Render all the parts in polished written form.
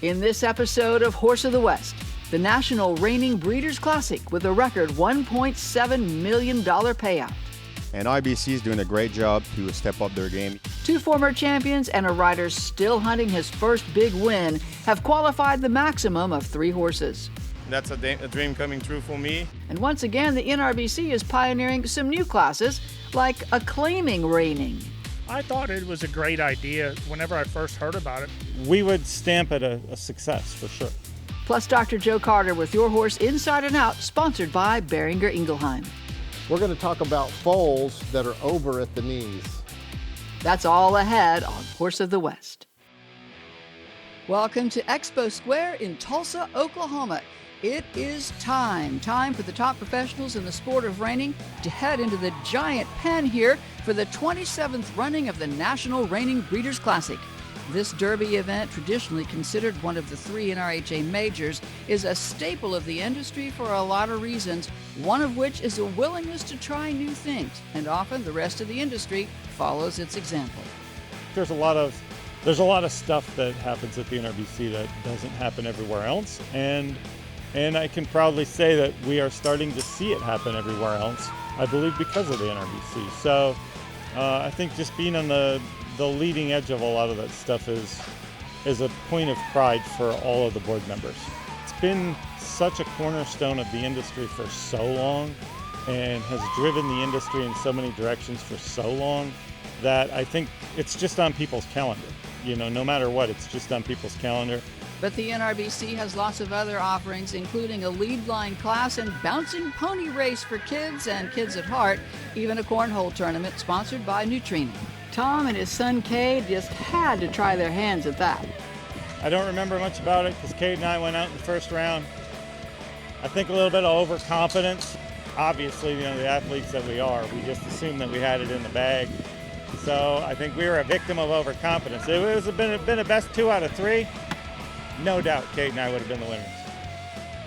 In this episode of Horse of the West, the National Reining Breeders' Classic with a record $1.7 million payout. And Nrbc is doing a great job to step up their game. Two former champions and a rider still hunting his first big win have qualified the maximum of 3 horses. That's a dream coming true for me. And once again, the Nrbc is pioneering some new classes, like acclaiming reining. I thought it was a great idea whenever I first heard about it. We would stamp it a success for sure. Plus Dr. Joe Carter with Your Horse Inside and Out, sponsored by Beringer Ingelheim. We're going to talk about foals that are over at the knees. That's all ahead on Horse of the West. Welcome to Expo Square in Tulsa, Oklahoma. It is time for the top professionals in the sport of reining to head into the giant pen here for the 27th running of the National Reining Breeders' Classic. This Derby event, traditionally considered one of the 3 NRHA majors, is a staple of the industry for a lot of reasons, one of which is a willingness to try new things, and often the rest of the industry follows its example. There's a lot of stuff that happens at the NRBC that doesn't happen everywhere else, and I can proudly say that we are starting to see it happen everywhere else, I believe because of the NRBC. So I think just being on the leading edge of a lot of that stuff is a point of pride for all of the board members. It's been such a cornerstone of the industry for so long and has driven the industry in so many directions for so long that I think it's just on people's calendar. You know, no matter what, it's just on people's calendar. But the NRBC has lots of other offerings, including a lead line class and bouncing pony race for kids and kids at heart, even a cornhole tournament sponsored by Neutrino. Tom and his son Cade just had to try their hands at that. I don't remember much about it because Cade and I went out in the first round. I think a little bit of overconfidence. Obviously, you know, the athletes that we are, we just assumed that we had it in the bag. So I think we were a victim of overconfidence. It was been a best 2 out of 3. No doubt Cade and I would have been the winners.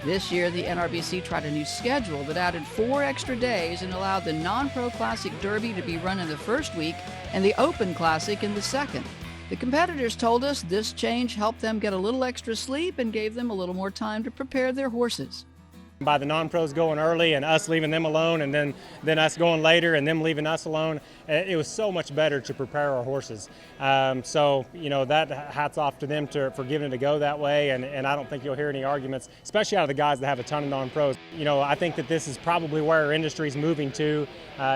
This year, the NRBC tried a new schedule that added 4 extra days and allowed the non-pro classic Derby to be run in the first week and the Open Classic in the second. The competitors told us this change helped them get a little extra sleep and gave them a little more time to prepare their horses. By the non-pros going early and us leaving them alone and then us going later and them leaving us alone, it was so much better to prepare our horses. So, you know, that hats off to them for giving it a go that way, and I don't think you'll hear any arguments, especially out of the guys that have a ton of non-pros. You know, I think that this is probably where our industry is moving to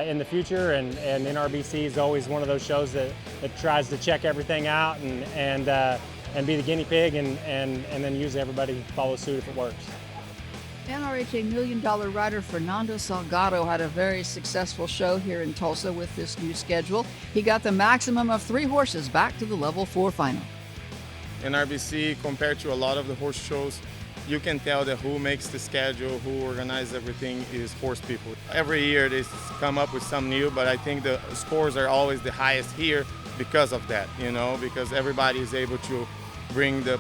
in the future, and NRBC is always one of those shows that tries to check everything out and be the guinea pig, and then usually everybody follows suit if it works. NRHA $1 million rider Fernando Salgado had a very successful show here in Tulsa with this new schedule. He got the maximum of 3 horses back to the level 4 final. NRBC, compared to a lot of the horse shows, you can tell that who makes the schedule, who organizes everything is horse people. Every year they come up with some new, but I think the scores are always the highest here because of that, you know, because everybody is able to bring the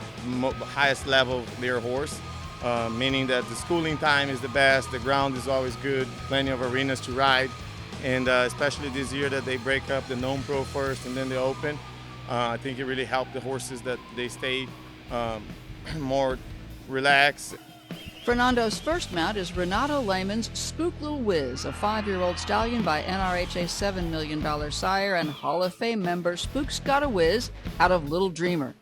highest level of their horse. Meaning that the schooling time is the best, the ground is always good, plenty of arenas to ride, and especially this year that they break up the non-pro first and then the open, I think it really helped the horses that they stay more relaxed. Fernando's first mount is Renato Lehman's Spook Little Whiz, a 5-year-old stallion by NRHA $7 million sire and Hall of Fame member Spook's Got a Whiz out of Little Dreamer.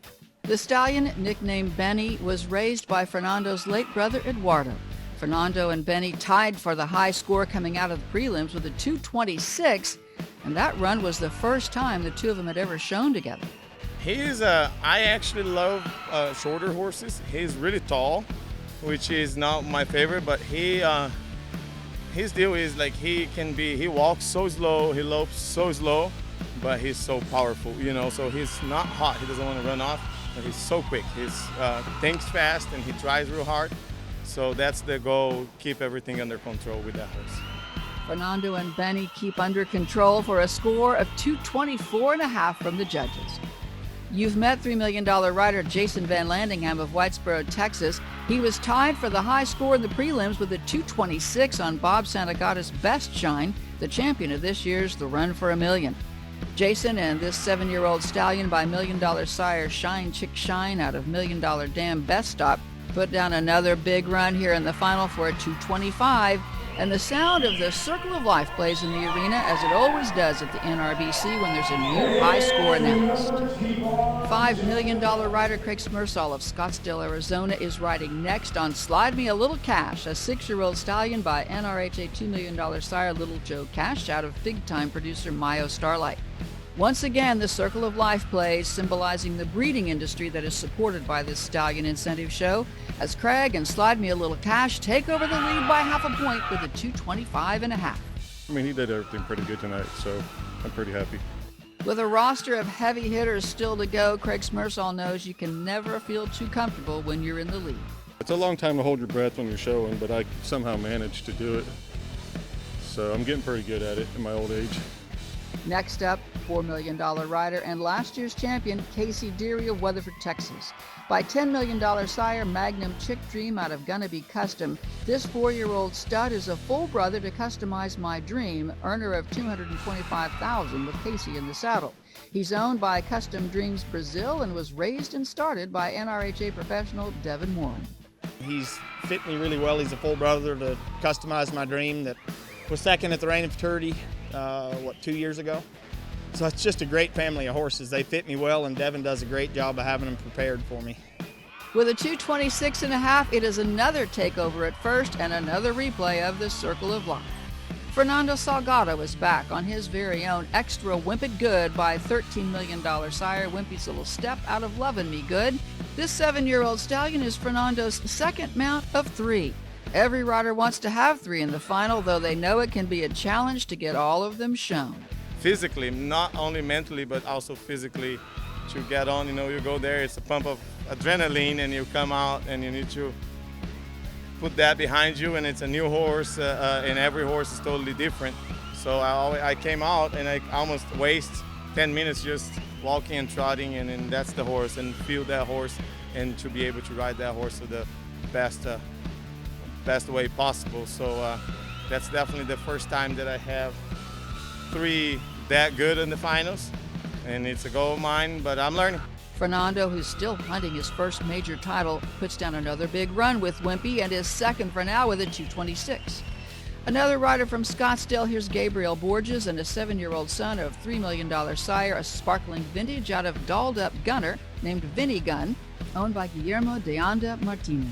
The stallion, nicknamed Benny, was raised by Fernando's late brother Eduardo. Fernando and Benny tied for the high score coming out of the prelims with a 226, and that run was the first time the two of them had ever shown together. I actually love shorter horses. He's really tall, which is not my favorite, but his deal is like he walks so slow, he lopes so slow, but he's so powerful, you know, so he's not hot, he doesn't want to run off. But he's so quick. He thinks fast and he tries real hard. So that's the goal, keep everything under control with that horse. Fernando and Benny keep under control for a score of 224.5 from the judges. You've met $3 million rider Jason Van Landingham of Whitesboro, Texas. He was tied for the high score in the prelims with a 226 on Bob Santagata's Best Shine, the champion of this year's The Run for $1 Million. Jason and this 7-year-old stallion by $1 Million sire Shine Chick Shine out of $1 Million Dam Best Stop put down another big run here in the final for a 225, and the sound of the Circle of Life plays in the arena as it always does at the Nrbc when there's a new high score announced. $5 million rider Craig Smersall of Scottsdale, Arizona is riding next on Slide Me a Little Cash, a 6-year-old stallion by NRHA $2 million sire Little Joe Cash out of big-time producer Mayo Starlight. Once again, the Circle of Life plays, symbolizing the breeding industry that is supported by this stallion incentive show, as Craig and Slide Me a Little Cash take over the lead by half a point with a 225.5. I mean, he did everything pretty good tonight, so I'm pretty happy. With a roster of heavy hitters still to go, Craig Smersall knows you can never feel too comfortable when you're in the lead. It's a long time to hold your breath when you're showing, but I somehow managed to do it. So I'm getting pretty good at it in my old age. Next up, $4 million rider and last year's champion, Casey Deary of Weatherford, Texas. By $10 million sire Magnum Chick Dream out of Gonna Be Custom, this 4-year-old stud is a full brother to Customize My Dream, earner of $225,000 with Casey in the saddle. He's owned by Custom Dreams Brazil and was raised and started by NRHA professional Devin Warren. He's fit me really well. He's a full brother to Customize My Dream that was second at the Reign of Futurity, 2 years ago. So it's just a great family of horses. They fit me well, and Devin does a great job of having them prepared for me. With a 226.5, it is another takeover at first and another replay of the Circle of Life. Fernando Salgado is back on his very own extra Wimped Good by $13 million sire Wimpy's Little Step out of Lovin' Me Good. This 7-year-old stallion is Fernando's second mount of 3. Every rider wants to have 3 in the final, though they know it can be a challenge to get all of them shown. Physically, not only mentally, but also physically to get on. You go there, it's a pump of adrenaline, and you come out and you need to put that behind you, and it's a new horse, and every horse is totally different. So I came out and I almost waste 10 minutes just walking and trotting, and that's the horse, and feel that horse, and to be able to ride that horse to the best way possible. So that's definitely the first time that I have 3 that good in the finals, and it's a goal of mine, but I'm learning. Fernando, who's still hunting his first major title, puts down another big run with Wimpy and is second for now with a 226. Another rider from Scottsdale, here's Gabriel Borges and a 7-year-old son of $3 million sire, a sparkling vintage out of dolled-up gunner named Vinny Gun, owned by Guillermo de Anda Martinez.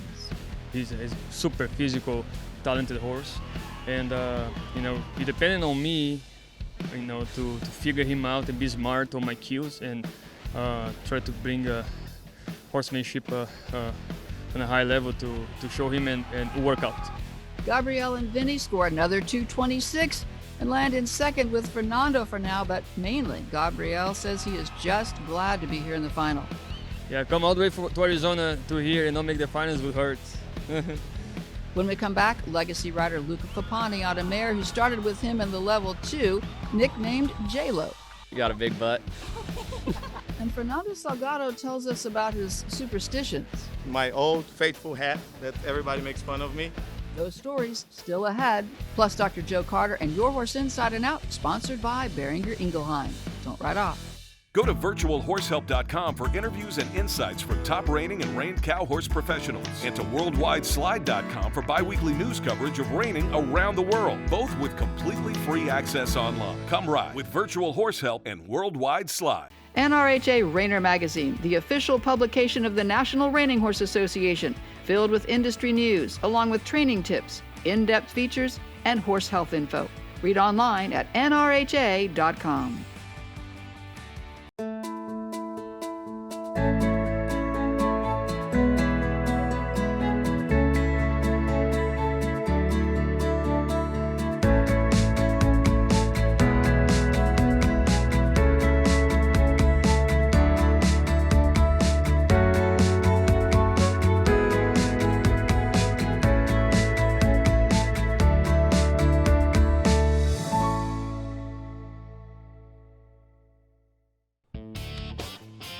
He's a super physical, talented horse, and he depended on me, to figure him out and be smart on my cues and try to bring horsemanship on a high level to show him and work out. Gabriel and Vinny score another 226 and land in second with Fernando for now, but mainly Gabriel says he is just glad to be here in the final. Yeah, come all the way to Arizona to here and not make the finals would hurt. When we come back, legacy rider Luca Papani on a mare who started with him in the level 2, nicknamed J-Lo. You got a big butt. And Fernando Salgado tells us about his superstitions. My old faithful hat that everybody makes fun of me. Those stories still ahead. Plus Dr. Joe Carter and Your Horse Inside and Out, sponsored by Behringer Ingelheim. Don't write off. Go to virtualhorsehelp.com for interviews and insights from top reining and reined cow horse professionals, and to worldwideslide.com for bi-weekly news coverage of reining around the world, both with completely free access online. Come ride with Virtual Horse Help and Worldwide Slide. NRHA Reiner Magazine, the official publication of the National Reining Horse Association, filled with industry news, along with training tips, in-depth features, and horse health info. Read online at nrha.com.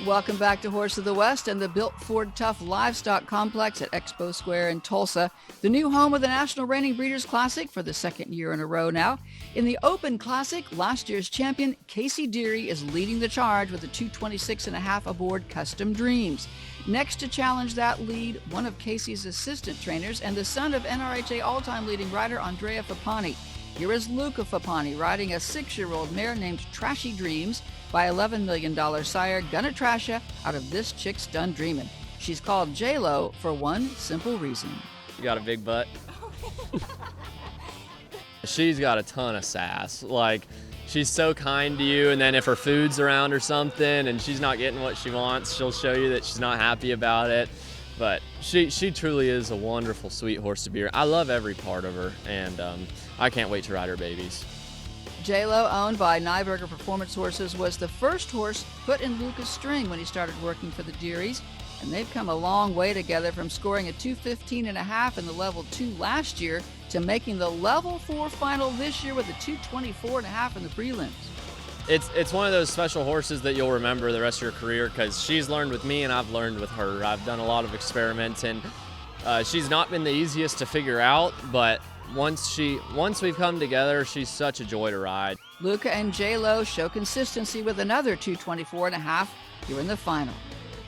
Welcome back to Horse of the West and the Built Ford Tough Livestock Complex at Expo Square in Tulsa, the new home of the National Reining Breeders' Classic for the second year in a row now. In the Open Classic, last year's champion Casey Deary is leading the charge with a 226.5 aboard Custom Dreams. Next to challenge that lead, one of Casey's assistant trainers and the son of NRHA all-time leading rider Andrea Fapani. Here is Luca Fapani riding a 6-year-old mare named Trashy Dreams by $11 million sire Gonna Trasha out of This Chick's Done Dreamin'. She's called J-Lo for one simple reason. You got a big butt. She's got a ton of sass. Like, she's so kind to you, and then if her food's around or something and she's not getting what she wants, she'll show you that she's not happy about it. But she truly is a wonderful, sweet horse to be around. I love every part of her, and I can't wait to ride her babies. J-Lo, owned by Nyberger Performance Horses, was the first horse put in Luca's string when he started working for the Dearys, and they've come a long way together from scoring a 215.5 in the level 2 last year to making the level 4 final this year with a 224.5 in the prelims. It's one of those special horses that you'll remember the rest of your career because she's learned with me and I've learned with her. I've done a lot of experiments, and she's not been the easiest to figure out, but once we've come together, she's such a joy to ride. Luca and J-Lo show consistency with another 224.5 here in the final.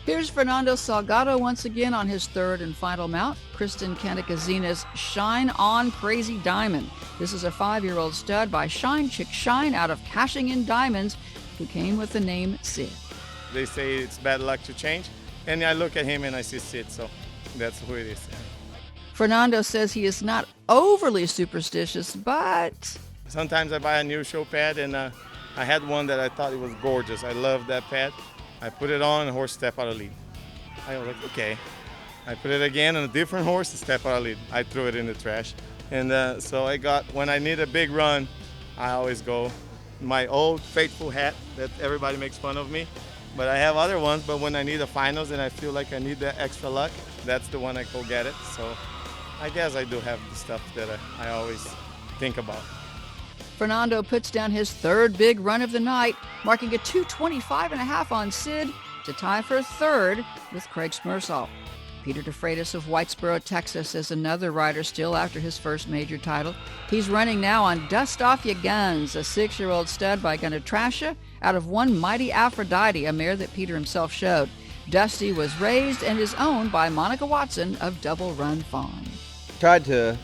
Here's Fernando Salgado once again on his third and final mount, Kristen Kanakazina's Shine On Crazy Diamond. This is a 5-year-old stud by Shine Chick Shine out of Cashing In Diamonds, who came with the name Sid. They say it's bad luck to change, and I look at him and I see Sid, so that's who it is. Fernando says he is not overly superstitious, but sometimes I buy a new show pad, and I had one that I thought it was gorgeous. I love that pad. I put it on, a horse step out of lead. I was like, okay. I put it again on a different horse, step out of lead. I threw it in the trash. And so when I need a big run, I always go my old faithful hat that everybody makes fun of me. But I have other ones, but when I need a finals and I feel like I need that extra luck, that's the one I go get it. So I guess I do have the stuff that I always think about. Fernando puts down his third big run of the night, marking a 225.5 on Sid to tie for third with Craig Smersall. Peter DeFreitas of Whitesboro, Texas, is another rider still after his first major title. He's running now on Dust Off Ya Guns, a 6-year-old stud by Gonna Trasha out of One Mighty Aphrodite, a mare that Peter himself showed. Dusty was raised and is owned by Monica Watson of Double Run Fawn. Tried to,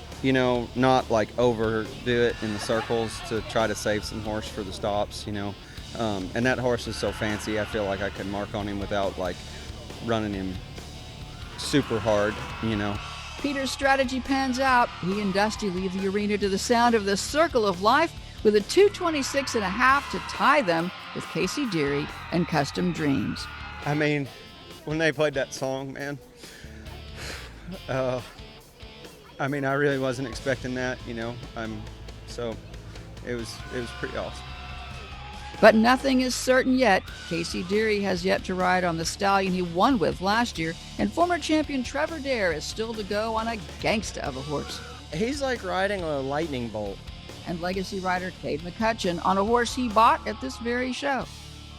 not like overdo it in the circles to try to save some horse for the stops, and that horse is so fancy. I feel like I could mark on him without like running him super hard, Peter's strategy pans out. He and Dusty leave the arena to the sound of the Circle of Life with a 226.5 to tie them with Casey Deary and Custom Dreams. I mean, when they played that song, man, I really wasn't expecting that, so it was pretty awesome. But nothing is certain yet. Casey Deary has yet to ride on the stallion he won with last year, and former champion Trevor Dare is still to go on a gangsta of a horse. He's like riding a lightning bolt. And legacy rider Cade McCutcheon on a horse he bought at this very show.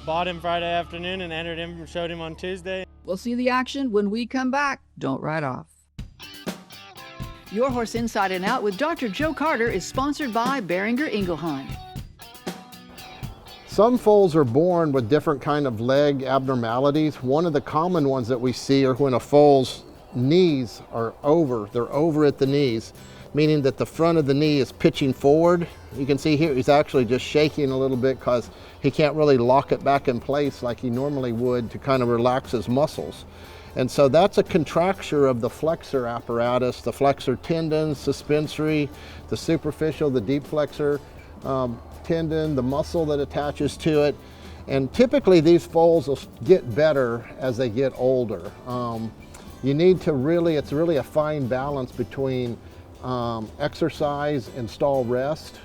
Bought him Friday afternoon and entered him, showed him on Tuesday. We'll see the action when we come back. Don't ride off. Your Horse Inside and Out with Dr. Joe Carter is sponsored by Behringer Ingelheim. Some foals are born with different kind of leg abnormalities. One of the common ones that we see are when a foal's knees are over. They're over at the knees, meaning that the front of the knee is pitching forward. You can see here he's actually just shaking a little bit because he can't really lock it back in place like he normally would to kind of relax his muscles. And so that's a contracture of the flexor apparatus, the flexor tendons, suspensory, the superficial, the deep flexor tendon, the muscle that attaches to it. And typically these foals will get better as they get older. You need to it's really a fine balance between exercise and stall rest.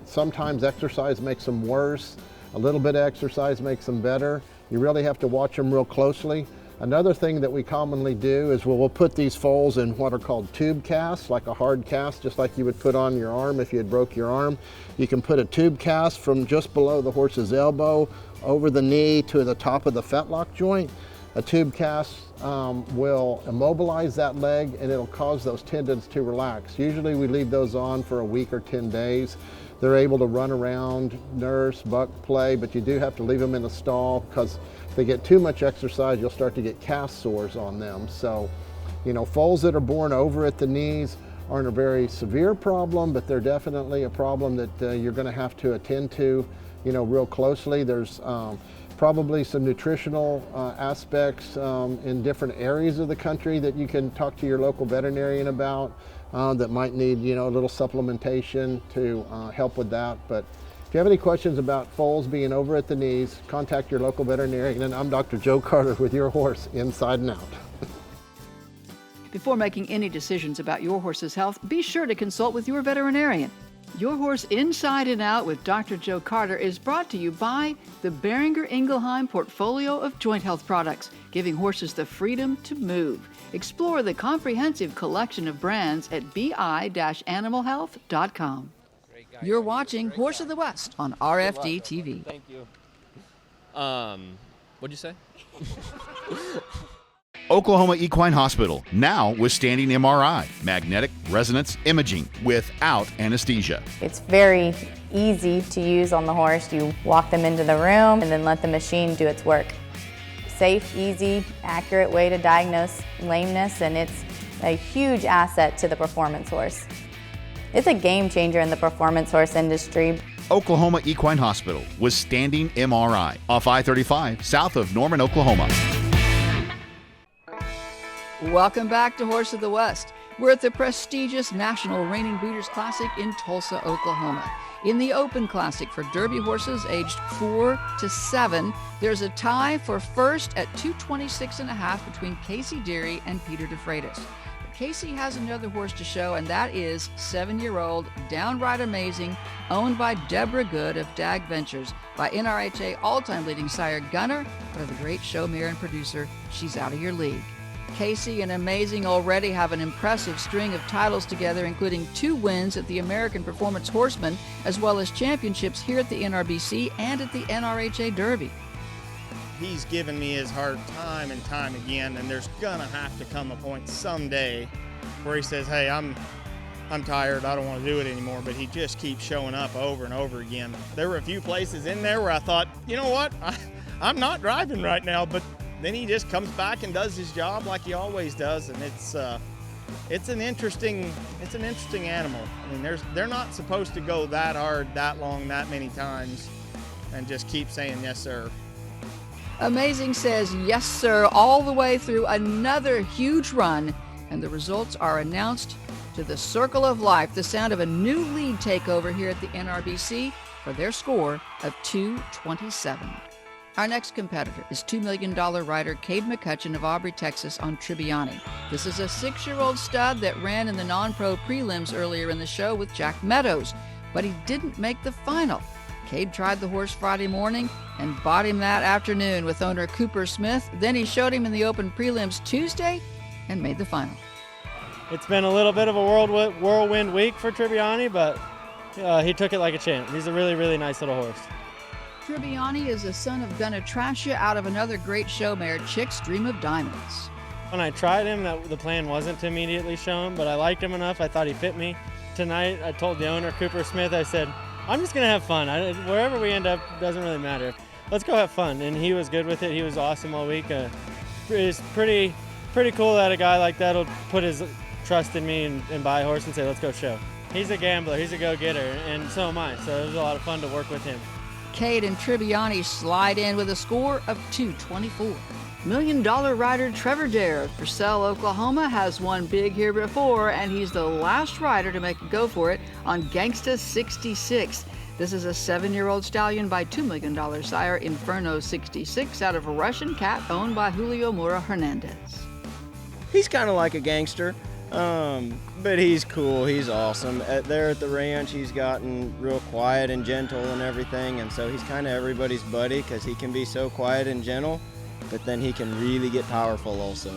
Sometimes exercise makes them worse. A little bit of exercise makes them better. You really have to watch them real closely. Another thing that we commonly do is we'll put these foals in what are called tube casts, like a hard cast, just like you would put on your arm if you had broke your arm. You can put a tube cast from just below the horse's elbow over the knee to the top of the fetlock joint. A tube cast will immobilize that leg and it'll cause those tendons to relax. Usually we leave those on for a week or 10 days. They're able to run around, nurse, buck, play, but you do have to leave them in the stall because if they get too much exercise, you'll start to get calf sores on them. So, you know, foals that are born over at the knees aren't a very severe problem, but they're definitely a problem that you're going to have to attend to, you know, real closely. There's probably some nutritional aspects in different areas of the country that you can talk to your local veterinarian about that might need, you know, a little supplementation to help with that. But if you have any questions about foals being over at the knees, contact your local veterinarian. And I'm Dr. Joe Carter with your horse inside and out. Before making any decisions about your horse's health, be sure to consult with your veterinarian. Your Horse Inside and Out with Dr. Joe Carter is brought to you by the Boehringer Ingelheim portfolio of joint health products, giving horses the freedom to move. Explore the comprehensive collection of brands at bi-animalhealth.com. You're watching Horse of the West on RFD TV. Thank you. What'd you say? Oklahoma Equine Hospital, now with standing MRI, magnetic resonance imaging without anesthesia. It's very easy to use on the horse. You walk them into the room and then let the machine do its work. Safe, easy, accurate way to diagnose lameness, and it's a huge asset to the performance horse. It's a game changer in the performance horse industry. Oklahoma Equine Hospital with standing MRI off I-35 south of Norman, Oklahoma. Welcome back to Horse of the West. We're at the prestigious National Reining Breeders' Classic in Tulsa, Oklahoma. In the Open Classic for Derby horses aged 4 to 7, there's a tie for first at 226.5 between Casey Deary and Peter DeFreitas. But Casey has another horse to show, and that is 7-year-old Downright Amazing, owned by Deborah Good of Dag Ventures, by NRHA all-time leading sire Gunner, but of the great show mare and producer She's Out of Your League. Casey and Amazing already have an impressive string of titles together, including 2 wins at the American Performance Horseman, as well as championships here at the NRBC and at the NRHA Derby. He's given me his heart time and time again, and there's gonna have to come a point someday where he says, hey, I'm tired, I don't want to do it anymore, but he just keeps showing up over and over again. There were a few places in there where I thought, you know what, I'm not driving right now, but then he just comes back and does his job like he always does, and it's an interesting animal. I mean, they're not supposed to go that hard, that long, that many times, and just keep saying yes, sir. Amazing says yes, sir, all the way through another huge run, and the results are announced to the Circle of Life, the sound of a new lead takeover here at the NRBC for their score of 227. Our next competitor is $2 million rider Cade McCutcheon of Aubrey, Texas on Tribbiani. This is a 6-year-old stud that ran in the non-pro prelims earlier in the show with Jack Meadows, but he didn't make the final. Cade tried the horse Friday morning and bought him that afternoon with owner Cooper Smith. Then he showed him in the open prelims Tuesday and made the final. It's been a little bit of a whirlwind week for Tribbiani, but he took it like a champ. He's a really, really nice little horse. Tribbiani is a son of Gunatrasha out of another great show mare, Chick's Dream of Diamonds. When I tried him, the plan wasn't to immediately show him, but I liked him enough. I thought he fit me. Tonight, I told the owner, Cooper Smith, I said, I'm just going to have fun. Wherever we end up, doesn't really matter. Let's go have fun. And he was good with it. He was awesome all week. It's pretty cool that a guy like that will put his trust in me and buy a horse and say, let's go show. He's a gambler. He's a go-getter, and so am I. So it was a lot of fun to work with him. Cade and Tribbiani slide in with a score of 224. $1 million rider Trevor Dare of Purcell, Oklahoma has won big here before, and he's the last rider to make a go for it on Gangsta 66. This is a 7-year-old stallion by $2 million sire Inferno 66 out of a Russian cat owned by Julio Mora Hernandez. He's kind of like a gangster. But he's cool, he's awesome. There at the ranch, he's gotten real quiet and gentle and everything, and so he's kind of everybody's buddy because he can be so quiet and gentle. but then he can really get powerful also.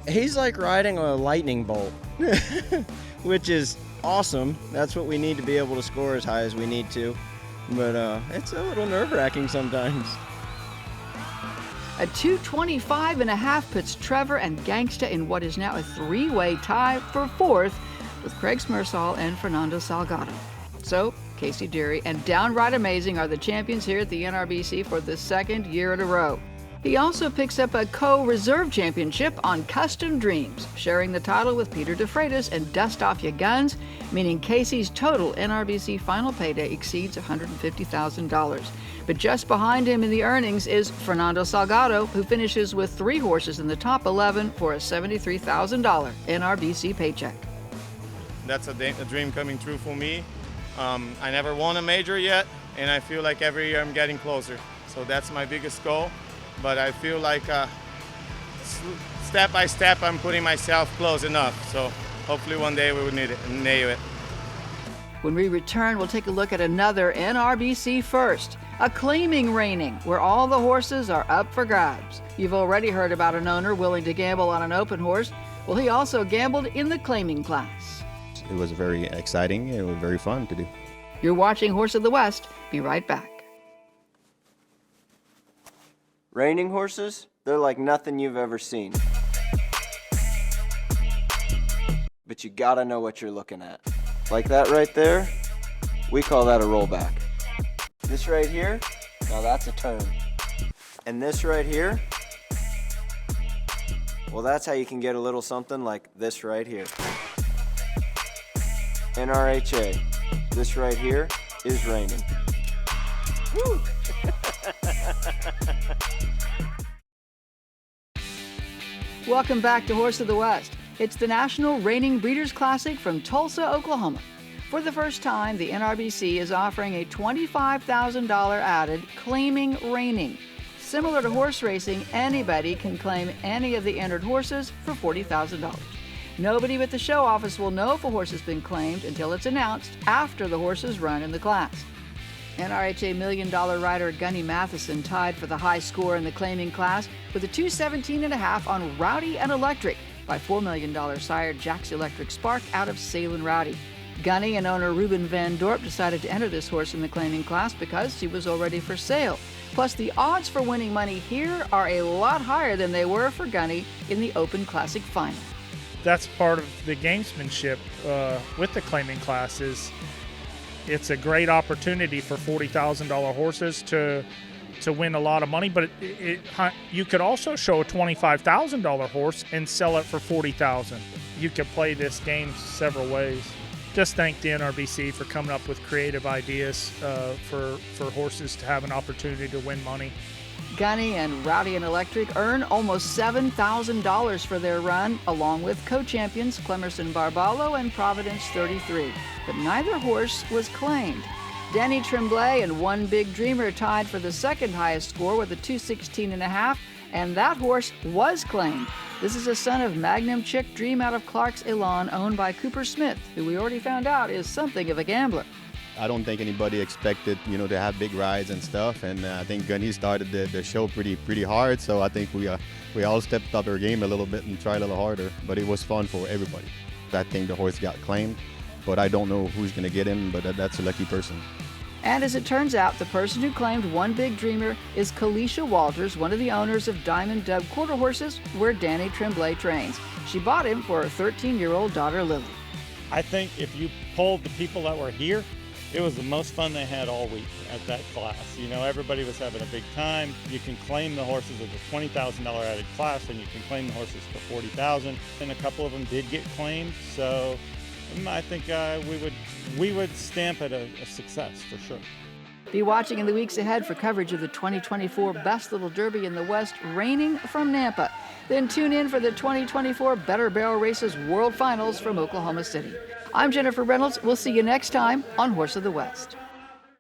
He's like riding a lightning bolt, which is awesome. That's what we need to be able to score as high as we need to, but it's a little nerve-wracking sometimes. A 2:25.5 puts Trevor and Gangsta in what is now a three-way tie for fourth with Craig Smersall and Fernando Salgado. So, Casey Deary and Downright Amazing are the champions here at the NRBC for the second year in a row. He also picks up a co-reserve championship on Custom Dreams, sharing the title with Peter DeFreitas and Dust Off Ya Guns, meaning Casey's total NRBC final payday exceeds $150,000. But just behind him in the earnings is Fernando Salgado, who finishes with 3 horses in the top 11 for a $73,000 NRBC paycheck. That's a dream coming true for me. I never won a major yet, and I feel like every year I'm getting closer. So that's my biggest goal. But I feel like step by step I'm putting myself close enough. So hopefully one day we will nail it. When we return, we'll take a look at another NRBC first, a claiming reining, where all the horses are up for grabs. You've already heard about an owner willing to gamble on an open horse. Well, he also gambled in the claiming class. It was very exciting. It was very fun to do. You're watching Horse of the West. Be right back. Reining horses, they're like nothing you've ever seen. But you gotta know what you're looking at. Like that right there, we call that a rollback. This right here, now that's a turn. And this right here, well, that's how you can get a little something like this right here. NRHA, this right here is reining. Woo! Welcome back to Horse of the West. It's the National Reining Breeders' Classic from Tulsa, Oklahoma. For the first time, the NRBC is offering a $25,000 added claiming reining. Similar to horse racing, anybody can claim any of the entered horses for $40,000. Nobody but the show office will know if a horse has been claimed until it's announced after the horse is run in the class. NRHA $1 million rider Gunny Matheson tied for the high score in the claiming class with a 217.5 on Rowdy and Electric by $4 million sire Jack's Electric Spark out of Salem Rowdy. Gunny and owner Ruben Van Dorp decided to enter this horse in the claiming class because she was already for sale. Plus, the odds for winning money here are a lot higher than they were for Gunny in the Open Classic final. That's part of the gamesmanship with the claiming classes. It's a great opportunity for $40,000 horses to win a lot of money, but you could also show a $25,000 horse and sell it for $40,000. You could play this game several ways. Just thank the NRBC for coming up with creative ideas for horses to have an opportunity to win money. Gunny and Rowdy and Electric earn almost $7,000 for their run, along with co-champions Clemerson Barbalo and Providence 33. But neither horse was claimed. Danny Tremblay and One Big Dreamer tied for the second highest score with a 216.5, and that horse was claimed. This is a son of Magnum Chick Dream out of Clark's Elan, owned by Cooper Smith, who we already found out is something of a gambler. I don't think anybody expected, to have big rides and stuff. And I think Gunny started the show pretty hard. So I think we all stepped up our game a little bit and tried a little harder. But it was fun for everybody. I think the horse got claimed, but I don't know who's going to get him. But that's a lucky person. And as it turns out, the person who claimed One Big Dreamer is Kalisha Walters, one of the owners of Diamond Dub Quarter Horses, where Danny Tremblay trains. She bought him for her 13-year-old daughter, Lily. I think if you polled the people that were here, it was the most fun they had all week at that class. Everybody was having a big time. You can claim the horses as a $20,000 added class, and you can claim the horses for $40,000. And a couple of them did get claimed, so I think we would stamp it a success for sure. Be watching in the weeks ahead for coverage of the 2024 Best Little Derby in the West, reining from Nampa. Then tune in for the 2024 Better Barrel Races World Finals from Oklahoma City. I'm Jennifer Reynolds. We'll see you next time on Horse of the West.